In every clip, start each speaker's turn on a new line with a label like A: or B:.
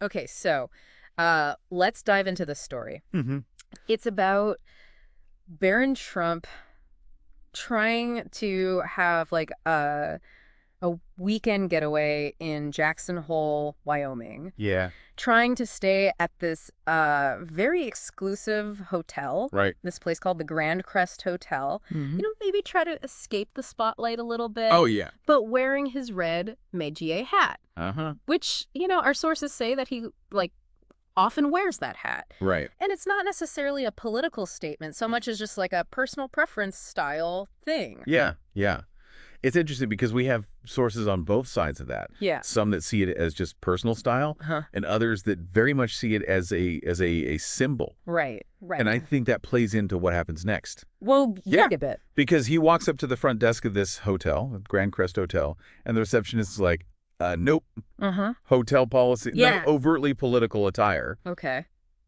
A: Okay, so let's dive into this story.
B: Mm-hmm.
A: It's about Barron Trump trying to have like a weekend getaway in Jackson Hole, Wyoming,
B: Yeah.
A: trying to stay at this very exclusive hotel,
B: Right.
A: this place called the Grand Crest Hotel.
B: Mm-hmm.
A: Maybe try to escape the spotlight a little bit,
B: Oh, yeah.
A: but wearing his red Métier hat,
B: Uh-huh.
A: which, our sources say that he, like, often wears that hat.
B: Right.
A: And it's not necessarily a political statement so much as just like a personal preference style thing.
B: Yeah. Yeah. It's interesting because we have sources on both sides of that.
A: Yeah.
B: Some that see it as just personal style, and others that very much see it as a symbol.
A: Right.
B: And I think that plays into what happens next.
A: Well,
B: Yeah.
A: a bit.
B: Because he walks up to the front desk of this hotel, Grand Crest Hotel, and the receptionist is like, nope, hotel policy,
A: Yeah.
B: no overtly political attire.
A: Okay.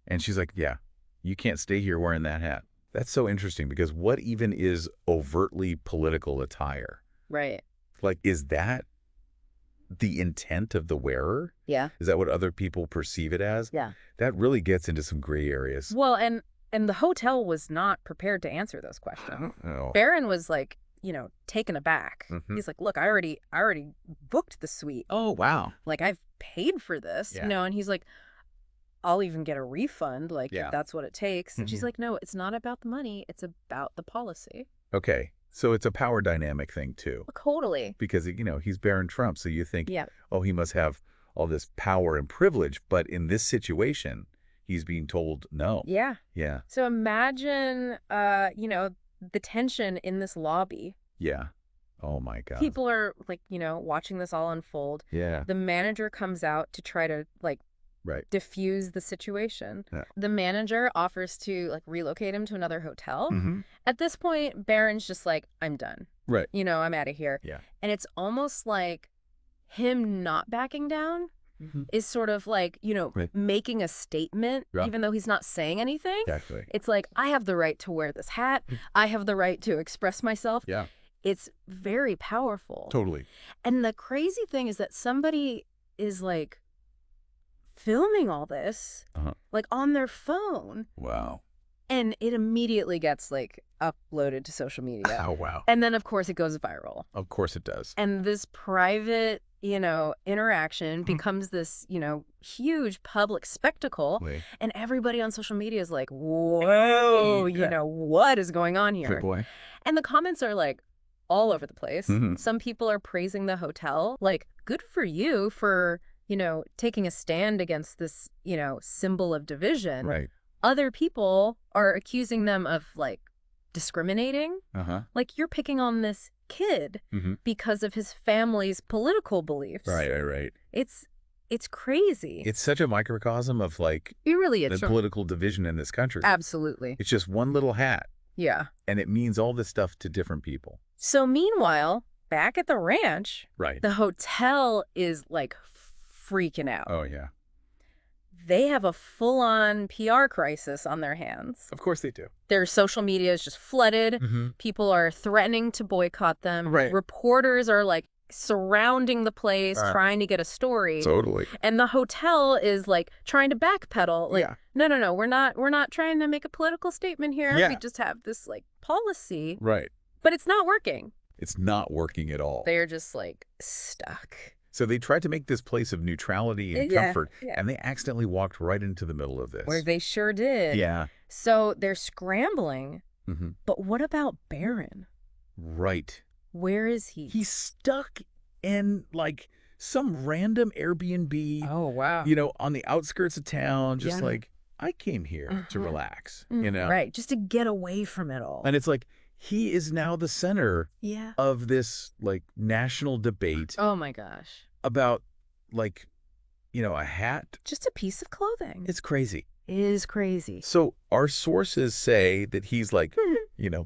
B: And she's like, yeah, you can't stay here wearing that hat. That's so interesting because what even is overtly political attire?
A: Right.
B: Like, is that the intent of the wearer?
A: Yeah.
B: Is that what other people perceive it as?
A: Yeah.
B: That really gets into some gray areas.
A: Well, and the hotel was not prepared to answer those questions.
B: Oh.
A: Barron was like, taken aback.
B: Mhm.
A: He's like, look, I already booked the suite.
B: Oh, wow.
A: Like, I've paid for this,
B: Yeah.
A: and he's like, I'll even get a refund, like,
B: Yeah.
A: if that's what it takes. And she's
B: Mhm.
A: like, no, it's not about the money. It's about the policy.
B: Okay. So it's a power dynamic thing, too.
A: Totally.
B: Because, he's Barron Trump. So you think,
A: Yeah.
B: oh, he must have all this power and privilege. But in this situation, he's being told no.
A: Yeah.
B: Yeah.
A: So imagine, the tension in this lobby.
B: Yeah. Oh, my God.
A: People are, like, watching this all unfold.
B: Yeah.
A: The manager comes out to try to, like,
B: Right.
A: diffuse the situation.
B: Yeah.
A: The manager offers to, like, relocate him to another hotel.
B: Mm-hmm.
A: At this point, Barron's just like, I'm done.
B: Right.
A: I'm out of here.
B: Yeah.
A: And it's almost like him not backing down
B: Mm-hmm.
A: is sort of like,
B: Right.
A: making a statement,
B: Yeah.
A: even though he's not saying anything.
B: Exactly.
A: It's like, I have the right to wear this hat. I have the right to express myself.
B: Yeah.
A: It's very powerful.
B: Totally.
A: And the crazy thing is that somebody is, like, filming all this, like, on their phone.
B: Wow.
A: And it immediately gets, like, uploaded to social media.
B: Oh, wow.
A: And then, of course, it goes viral.
B: Of course it does.
A: And this private, interaction becomes this, huge public spectacle.
B: Wait.
A: And everybody on social media is like, whoa, what is going on here?
B: Good boy.
A: And the comments are, like, all over the place.
B: Mhm.
A: Some people are praising the hotel. Like, good for you for, taking a stand against this, symbol of division.
B: Right.
A: Other people are accusing them of, like, discriminating.
B: Uh-huh.
A: Like, you're picking on this kid
B: Mm-hmm.
A: because of his family's political beliefs.
B: Right.
A: It's crazy.
B: It's such a microcosm of, like,
A: It really
B: the
A: is.
B: political division in this country.
A: Absolutely.
B: It's just one little hat,
A: Yeah.
B: and it means all this stuff to different people.
A: So meanwhile, back at the ranch,
B: Right.
A: the hotel is, like, freaking out.
B: Oh, yeah.
A: They have a full-on PR crisis on their hands.
B: Of course they do.
A: Their social media is just flooded.
B: Mm-hmm.
A: People are threatening to boycott them.
B: Right.
A: Reporters are, like, surrounding the place,
B: Right.
A: trying to get a story.
B: Totally.
A: And the hotel is, like, trying to backpedal. Like,
B: Yeah.
A: no, we're not trying to make a political statement here.
B: Yeah.
A: We just have this, like, policy.
B: Right.
A: But it's not working.
B: It's not working at all.
A: They're just, like, stuck.
B: So they tried to make this place of neutrality and
A: Yeah,
B: comfort,
A: yeah.
B: and they accidentally walked right into the middle of this.
A: Where they sure did.
B: Yeah.
A: So they're scrambling.
B: Mm-hmm.
A: But what about Barron?
B: Right.
A: Where is he?
B: He's stuck in, like, some random Airbnb,
A: Oh, wow.
B: on the outskirts of town, just
A: Yeah.
B: like, I came here to relax,
A: Right, just to get away from it all.
B: And it's like, he is now the center
A: Yeah.
B: of this, like, national debate
A: Oh, my gosh.
B: about, like, a hat.
A: Just a piece of clothing.
B: It's crazy.
A: It is crazy.
B: So our sources say that he's, like,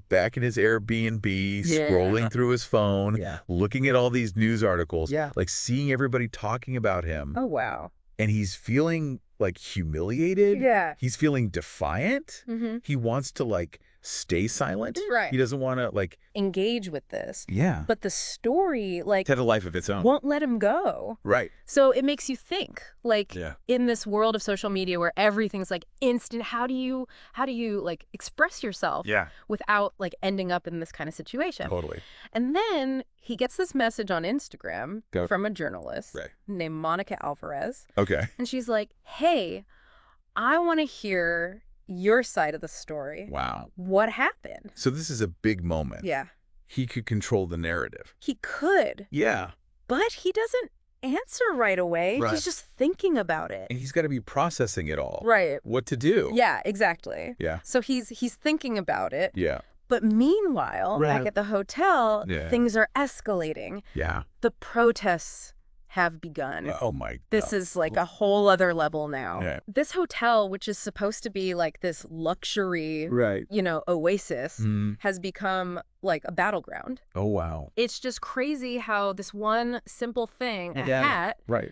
B: back in his Airbnb,
A: Yeah.
B: scrolling through his phone,
A: Yeah.
B: looking at all these news articles,
A: Yeah.
B: like seeing everybody talking about him.
A: Oh, wow.
B: And he's feeling, like, humiliated.
A: Yeah.
B: He's feeling defiant.
A: Mm-hmm.
B: He wants to, like, stay silent.
A: Right.
B: He doesn't want to, like,
A: engage with this.
B: yeah,
A: But the story, like,
B: it had a life of its own.
A: won't let him go.
B: Right.
A: So it makes you think, like,
B: Yeah.
A: in this world of social media where everything's like instant, how do you like express yourself
B: Yeah.
A: without like ending up in this kind of situation?
B: Totally.
A: And then he gets this message on Instagram
B: Go.
A: from a journalist
B: Right.
A: named Monica Alvarez.
B: Okay.
A: And she's like, hey, I want to hear your side of the story.
B: Wow.
A: What happened?
B: So this is a big moment.
A: Yeah.
B: He could control the narrative.
A: He could,
B: Yeah.
A: but he doesn't answer right away.
B: Right.
A: He's just thinking about it.
B: And he's got to be processing it all.
A: Right.
B: What to do.
A: Yeah, exactly.
B: Yeah.
A: So he's thinking about it.
B: Yeah.
A: But meanwhile,
B: Right.
A: back at the hotel,
B: Yeah.
A: things are escalating.
B: Yeah.
A: The protests have begun.
B: Oh, my God.
A: This is like a whole other level now.
B: Yeah.
A: This hotel, which is supposed to be like this luxury,
B: Right.
A: oasis,
B: Mm.
A: has become like a battleground.
B: Oh, wow.
A: It's just crazy how this one simple thing, a
B: Yeah.
A: hat,
B: Right.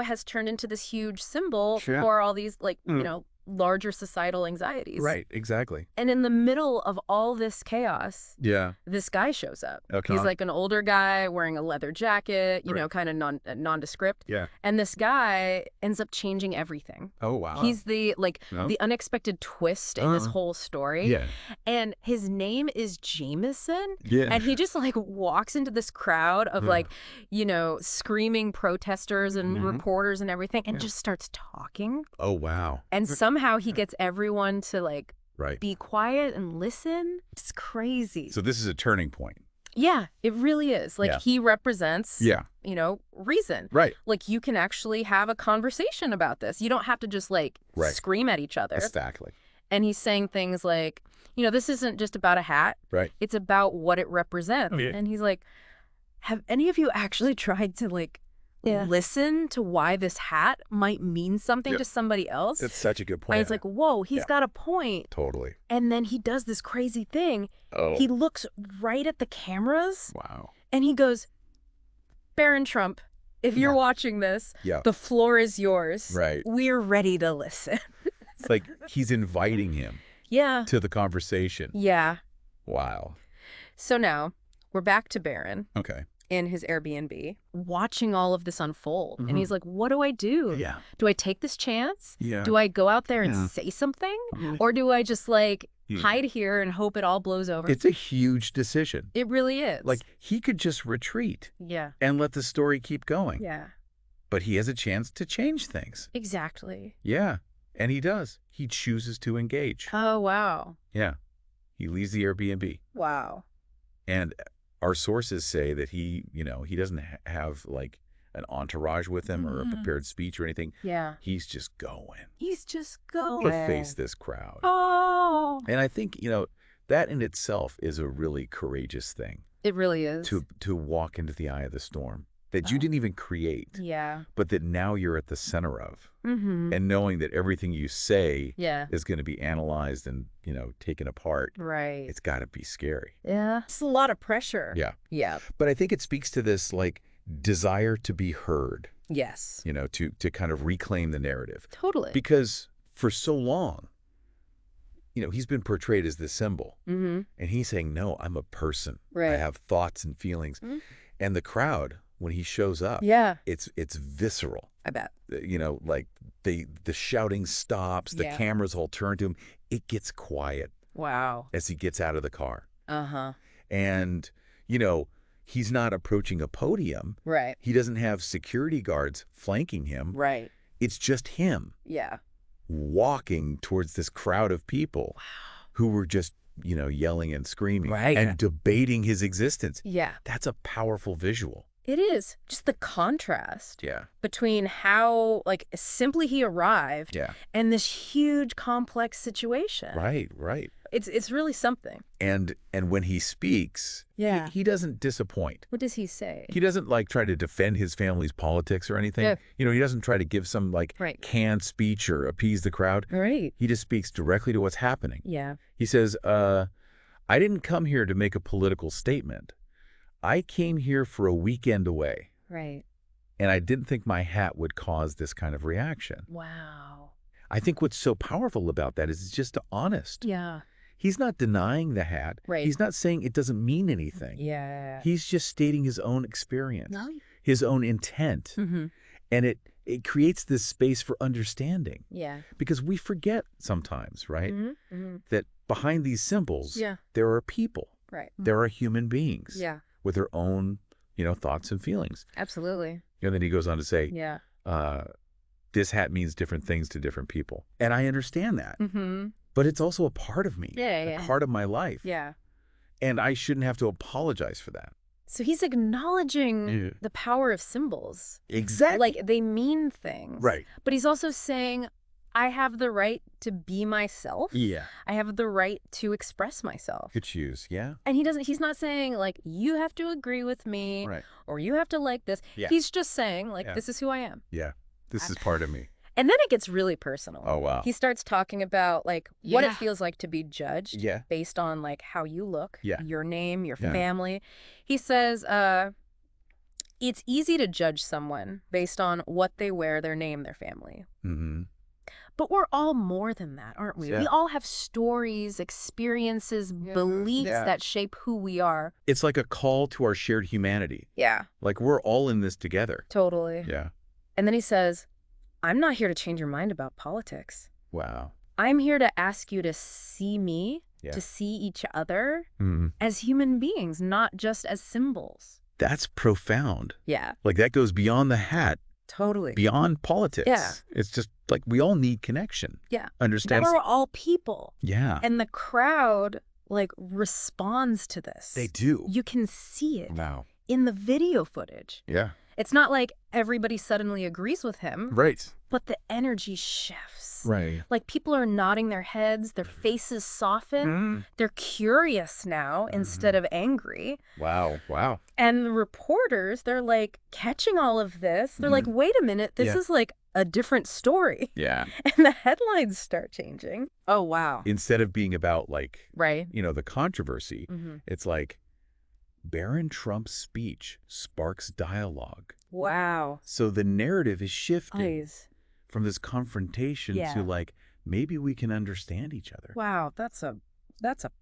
A: has turned into this huge symbol
B: Sure.
A: for all these like,
B: Mm.
A: larger societal anxieties.
B: Right. Exactly.
A: And in the middle of all this chaos,
B: Yeah.
A: this guy shows up.
B: Okay.
A: He's like an older guy wearing a leather jacket,
B: Right.
A: kind of nondescript.
B: Yeah.
A: And this guy ends up changing everything.
B: Oh, wow.
A: He's the
B: No?
A: the unexpected twist in this whole story.
B: Yeah.
A: And his name is Jameson.
B: Yeah.
A: And he just like walks into this crowd of like, screaming protesters and
B: Mhm.
A: reporters and everything and
B: Yeah.
A: just starts talking.
B: Oh, wow.
A: And somehow he gets everyone to like
B: Right.
A: be quiet and listen. It's crazy.
B: So this is a turning point.
A: Yeah, it really is. Like
B: Yeah.
A: he represents,
B: Yeah.
A: reason.
B: Right.
A: Like you can actually have a conversation about this. You don't have to just like
B: Right.
A: scream at each other.
B: Exactly.
A: And he's saying things like, this isn't just about a hat.
B: Right.
A: It's about what it represents.
B: Oh, yeah.
A: And he's like, have any of you actually tried to like listen to why this hat might mean something
B: Yeah.
A: to somebody else?
B: That's such a good point.
A: And it's like, whoa, he's
B: Yeah.
A: got a point.
B: Totally.
A: And then he does this crazy thing.
B: Oh.
A: He looks right at the cameras
B: Wow.
A: and he goes, Barron Trump, if you're
B: Yeah.
A: watching this,
B: Yeah.
A: the floor is yours.
B: Right.
A: We're ready to listen.
B: It's like he's inviting him
A: Yeah.
B: to the conversation.
A: Yeah.
B: Wow.
A: So now we're back to Barron
B: Okay.
A: in his Airbnb, watching all of this unfold.
B: Mhm.
A: And he's like, what do I do?
B: Yeah.
A: Do I take this chance?
B: Yeah.
A: Do I go out there and
B: Yeah.
A: say something?
B: Mhm.
A: Or do I just like
B: Yeah.
A: hide here and hope it all blows over?
B: It's a huge decision.
A: It really is.
B: Like he could just retreat
A: yeah.
B: and let the story keep going.
A: Yeah.
B: But he has a chance to change things.
A: Exactly.
B: Yeah. And he does. He chooses to engage.
A: Oh, wow.
B: Yeah. He leaves the Airbnb.
A: Wow.
B: And our sources say that he doesn't have like an entourage with him or a prepared speech or anything.
A: Yeah.
B: He's just going
A: He's just going.
B: to face this crowd.
A: Oh.
B: And I think, that in itself is a really courageous thing
A: It really is.
B: to walk into the eye of the storm that you didn't even create,
A: Yeah.
B: but that now you're at the center of.
A: Mm-hmm.
B: And knowing that everything you say
A: Yeah.
B: is going to be analyzed and, taken apart,
A: Right.
B: it's got to be scary.
A: Yeah. It's a lot of pressure.
B: Yeah.
A: Yeah.
B: But I think it speaks to this like desire to be heard,
A: Yes.
B: to kind of reclaim the narrative.
A: Totally.
B: Because for so long, he's been portrayed as this symbol.
A: Mm-hmm.
B: And he's saying, no, I'm a person.
A: Right.
B: I have thoughts and feelings.
A: Mhm.
B: And the crowd, when he shows up,
A: Yeah.
B: it's visceral.
A: I bet.
B: Like the shouting stops, the
A: Yeah.
B: cameras all turn to him. It gets quiet
A: Wow.
B: as he gets out of the car.
A: Uh-huh.
B: And, he's not approaching a podium.
A: Right.
B: He doesn't have security guards flanking him.
A: Right.
B: It's just him
A: Yeah.
B: walking towards this crowd of people who were just, yelling and screaming
A: Right.
B: and debating his existence.
A: Yeah.
B: That's a powerful visual.
A: It is. Just the contrast
B: Yeah.
A: between how, like, simply he arrived
B: Yeah.
A: and this huge, complex situation.
B: Right. Right.
A: It's really something.
B: And when he speaks,
A: Yeah.
B: he doesn't disappoint.
A: What does he say?
B: He doesn't like try to defend his family's politics or anything.
A: Yeah.
B: He doesn't try to give some like
A: Right.
B: canned speech or appease the crowd.
A: Right.
B: He just speaks directly to what's happening.
A: Yeah.
B: He says, I didn't come here to make a political statement. I came here for a weekend away,
A: Right.
B: and I didn't think my hat would cause this kind of reaction.
A: Wow.
B: I think what's so powerful about that is it's just honest.
A: Yeah.
B: He's not denying the hat.
A: Right.
B: He's not saying it doesn't mean anything.
A: Yeah.
B: He's just stating his own experience,
A: No.
B: his own intent.
A: Mm-hmm.
B: And it creates this space for understanding.
A: Yeah.
B: Because we forget sometimes, right,
A: Mm-hmm. Mm-hmm.
B: that behind these symbols,
A: Yeah.
B: there are people.
A: Right.
B: There are human beings
A: Yeah.
B: with their own, thoughts and feelings.
A: Absolutely.
B: And then he goes on to say,
A: Yeah.
B: this hat means different things to different people. And I understand that.
A: Mm-hmm.
B: But it's also a part of me,
A: Yeah.
B: a part of my life.
A: Yeah.
B: And I shouldn't have to apologize for that.
A: So he's acknowledging the power of symbols.
B: Exactly.
A: Like, they mean things.
B: Right.
A: But he's also saying, I have the right to be myself.
B: Yeah.
A: I have the right to express myself.
B: To choose, yeah.
A: And he's not saying, like, you have to agree with me.
B: Right.
A: Or you have to like this.
B: Yeah.
A: He's just saying, like,
B: Yeah.
A: this is who I am.
B: Yeah. This is part of me.
A: And then it gets really personal.
B: Oh, wow.
A: He starts talking about, like, what it
C: Yeah.
A: feels like to be judged
B: Yeah.
A: based on, like, how you look,
B: Yeah.
A: your name, your
B: Yeah.
A: family. He says, it's easy to judge someone based on what they wear, their name, their family.
B: Mm-hmm.
A: But we're all more than that, aren't we?
B: Yeah.
A: We all have stories, experiences, beliefs
B: Yeah.
A: that shape who we are.
B: It's like a call to our shared humanity.
A: Yeah,
B: Like we're all in this together.
A: totally.
B: Yeah.
A: And then he says, I'm not here to change your mind about politics.
B: Wow.
A: I'm here to ask you to see me,
B: Yeah.
A: to see each other
B: Mm-hmm.
A: as human beings, not just as symbols.
B: That's profound.
A: Yeah,
B: Like that goes beyond the hat,
A: totally.
B: beyond politics.
A: Yeah.
B: It's just like we all need connection.
A: Yeah.
B: Understand?
A: We're all people.
B: Yeah.
A: And the crowd, like, responds to this.
B: They do.
A: You can see it
B: Wow.
A: in the video footage.
B: Yeah.
A: It's not like everybody suddenly agrees with him,
B: Right.
A: but the energy shifts.
B: Right.
A: Like, people are nodding their heads, their faces soften.
B: Mm.
A: They're curious now instead of angry.
B: Wow. Wow.
A: And the reporters, they're like catching all of this. They're like, wait a minute, this
B: Yeah.
A: is like a different story.
B: Yeah.
A: And the headlines start changing. Oh, wow.
B: Instead of being about like,
A: Right.
B: the controversy,
A: Mm-hmm.
B: it's like Barron Trump's speech sparks dialogue.
A: Wow.
B: So the narrative is shifting
A: Eyes.
B: from this confrontation
A: Yeah.
B: to like, maybe we can understand each other.
A: Wow, that's a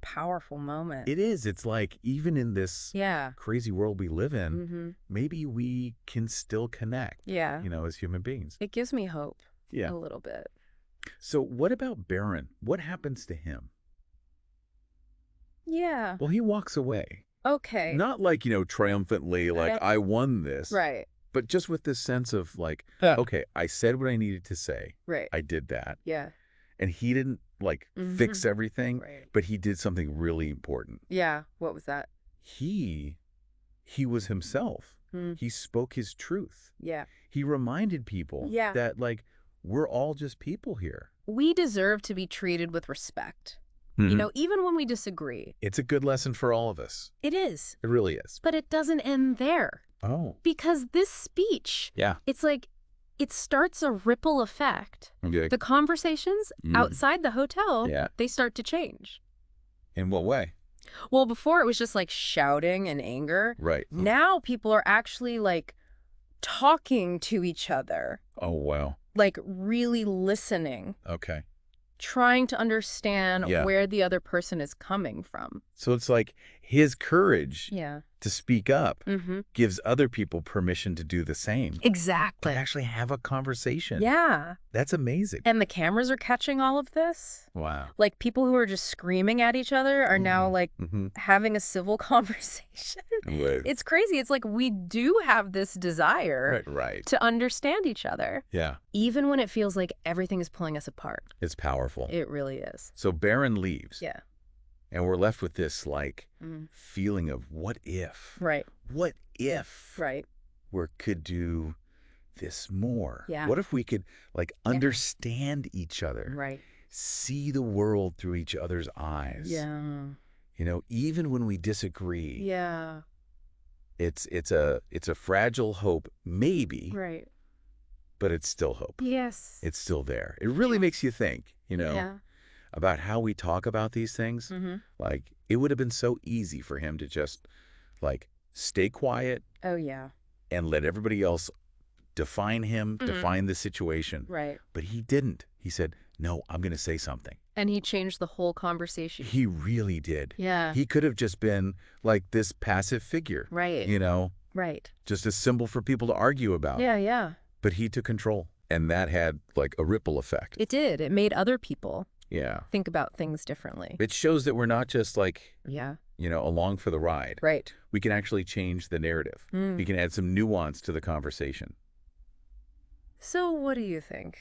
A: powerful moment.
B: It is. It's like, even in this
A: Yeah.
B: crazy world we live in,
A: Mm-hmm.
B: maybe we can still connect,
A: Yeah.
B: as human beings.
A: It gives me hope
B: Yeah.
A: a little bit.
B: So what about Barron? What happens to him?
A: Yeah.
B: Well, he walks away.
A: Okay.
B: Not like, triumphantly, like, I won this.
A: Right.
B: But just with this sense of like,
C: Yeah.
B: okay, I said what I needed to say.
A: Right.
B: I did that.
A: Yeah.
B: And he didn't like fix everything,
A: Right.
B: but he did something really important.
A: Yeah. What was that?
B: He was himself.
A: Hmm.
B: He spoke his truth.
A: Yeah.
B: He reminded people
A: Yeah.
B: that like, we're all just people here.
A: We deserve to be treated with respect. You know, even when we disagree.
B: It's a good lesson for all of us.
A: It is.
B: It really is.
A: But it doesn't end there.
B: Oh.
A: Because this speech,
B: Yeah.
A: it's like, it starts a ripple effect.
B: Okay.
A: The conversations outside the hotel,
B: Yeah.
A: they start to change.
B: In what way?
A: Well, before it was just like shouting and anger.
B: Right.
A: Now people are actually like talking to each other,
B: Oh, wow.
A: like really listening,
B: Okay.
A: trying to understand
B: Yeah.
A: where the other person is coming from.
B: So it's like his courage
A: Yeah.
B: to speak up
A: Mm-hmm.
B: gives other people permission to do the same. To
A: Exactly.
B: actually have a conversation.
A: Yeah.
B: That's amazing.
A: And the cameras are catching all of this.
B: Wow.
A: Like, people who are just screaming at each other are now like
B: Mm-hmm.
A: having a civil conversation. It's crazy. It's like we do have this desire
B: Right.
A: to understand each other,
B: Yeah.
A: even when it feels like everything is pulling us apart.
B: It's powerful.
A: It really is.
B: So Barron leaves.
A: Yeah.
B: And we're left with this like
A: Mm.
B: feeling of what if?
A: Right.
B: What if
A: Right.
B: we could do this more?
A: Yeah.
B: What if we could like understand each other?
A: Right.
B: See the world through each other's eyes.
A: Yeah.
B: Even when we disagree.
A: Yeah.
B: It's a fragile hope, maybe,
A: Right.
B: but it's still hope.
A: Yes.
B: It's still there. It really makes you think,
A: Yeah.
B: about how we talk about these things.
A: Mm-hmm.
B: Like, it would have been so easy for him to just like stay quiet
A: Oh, yeah.
B: and let everybody else define him, define the situation.
A: Right.
B: But he didn't. He said, no, I'm going to say something.
A: And he changed the whole conversation.
B: He really did.
A: Yeah.
B: He could have just been like this passive figure.
A: Right.
B: You know,
A: Right.
B: just a symbol for people to argue about.
A: Yeah, yeah.
B: But he took control. And that had like a ripple effect.
A: It did. It made other people think about things differently.
B: It shows that we're not just like,
A: Yeah.
B: along for the ride.
A: Right.
B: We can actually change the narrative. We can add some nuance to the conversation.
A: So what do you think?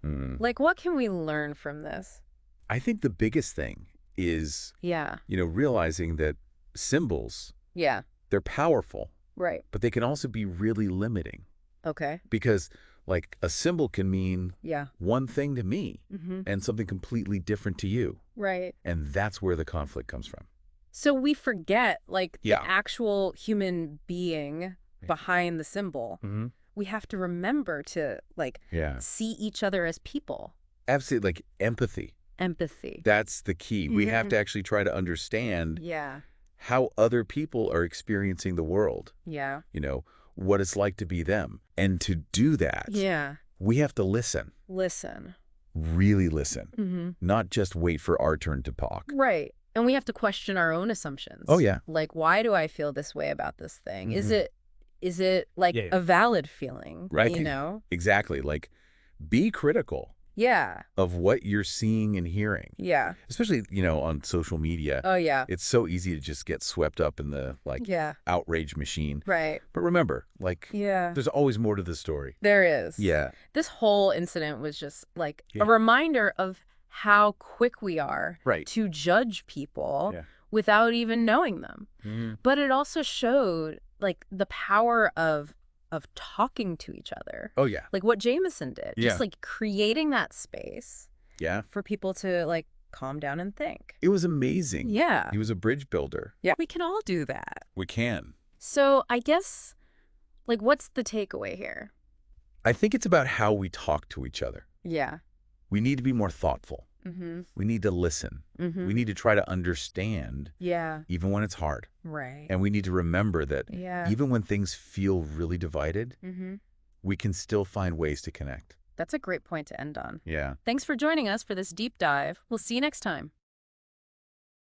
A: Like, what can we learn from this?
B: I think the biggest thing is,
A: Yeah.
B: realizing that symbols,
A: Yeah.
B: they're powerful,
A: Right.
B: but they can also be really limiting.
A: Okay.
B: Because like a symbol can mean
A: Yeah.
B: one thing to me and something completely different to you.
A: Right.
B: And that's where the conflict comes from.
A: So we forget, like,
B: Yeah.
A: the actual human being behind the symbol. We have to remember to, like, see each other as people.
B: Absolutely. Like empathy.
A: Empathy.
B: That's the key. We have to actually try to understand
A: Yeah.
B: how other people are experiencing the world.
A: Yeah.
B: What it's like to be them. And to do that,
A: Yeah.
B: we have to listen.
A: Listen.
B: Really listen. Not just wait for our turn to talk.
A: Right. And we have to question our own assumptions.
B: Oh, yeah.
A: Like, why do I feel this way about this thing? Is it like a valid feeling?
B: Right. Exactly. Like, be critical
A: Yeah.
B: of what you're seeing and hearing.
A: Yeah.
B: Especially, on social media.
A: Oh, yeah.
B: It's so easy to just get swept up in the, outrage machine.
A: Right.
B: But remember,
A: Yeah.
B: there's always more to the story.
A: There is.
B: Yeah.
A: This whole incident was just like a reminder of how quick we are to judge people without even knowing them. But it also showed like the power of talking to each other.
B: Oh, yeah.
A: Like what Jameson did.
B: Yeah.
A: Just like creating that space for people to like calm down and think.
B: It was amazing.
A: Yeah.
B: He was a bridge builder.
A: Yeah. We can all do that.
B: We can.
A: So I guess, like, what's the takeaway here?
B: I think it's about how we talk to each other.
A: Yeah.
B: We need to be more thoughtful.
A: Mm-hmm.
B: We need to listen.
A: Mm-hmm.
B: We need to try to understand, even when it's hard.
A: Right.
B: And we need to remember that even when things feel really divided, we can still find ways to connect.
A: That's a great point to end on.
B: Yeah.
A: Thanks for joining us for this deep dive. We'll see you next time.